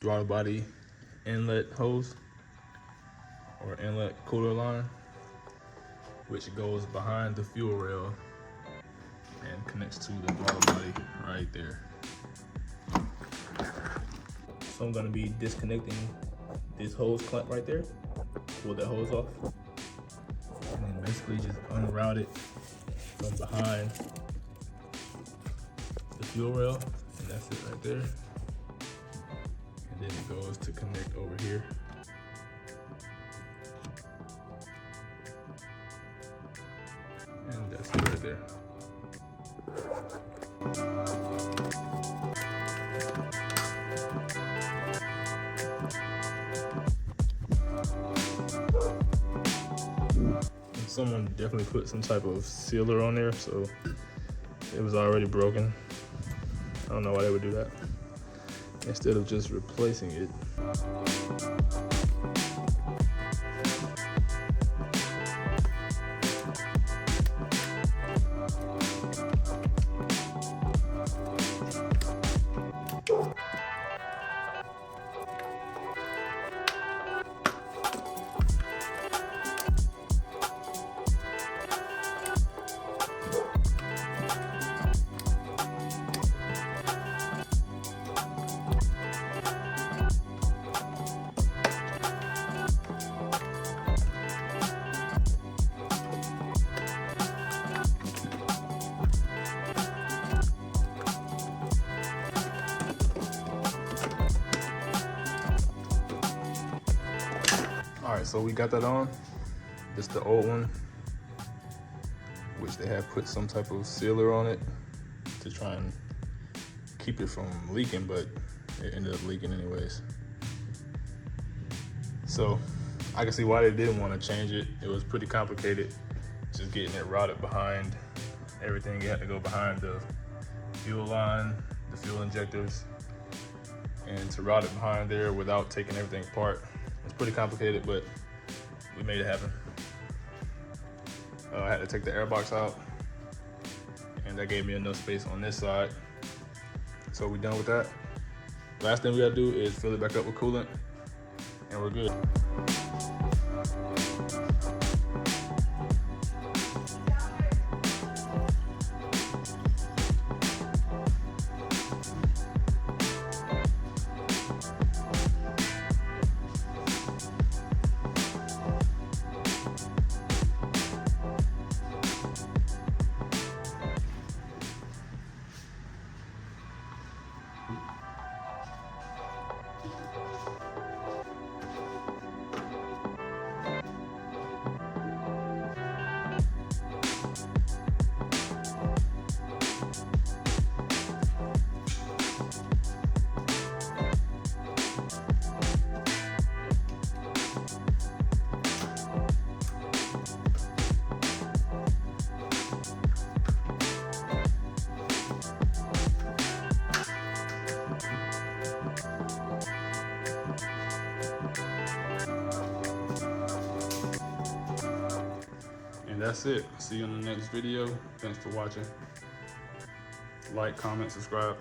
throttle body inlet hose or inlet cooler line, which goes behind the fuel rail and connects to the throttle body right there. So I'm gonna be disconnecting this hose clamp right there, pull that hose off, and then basically just unroute it from behind the fuel rail, and that's it right there. And then it goes to connect over here. And that's it right there. Someone definitely put some type of sealer on there, so it was already broken. I don't know why they would do that instead of just replacing it. All right, so we got that on. This is the old one, which they have put some type of sealer on it to try and keep it from leaking, but it ended up leaking anyways. So I can see why they didn't want to change it. It was pretty complicated just getting it routed behind everything. You had to go behind the fuel line, the fuel injectors, and to route it behind there without taking everything apart. It's pretty complicated, but we made it happen. I had to take the air box out, and that gave me enough space on this side. So we're done with that. Last thing we gotta do is fill it back up with coolant, and we're good. And that's it. See you in the next video. Thanks for watching. Like, comment, subscribe.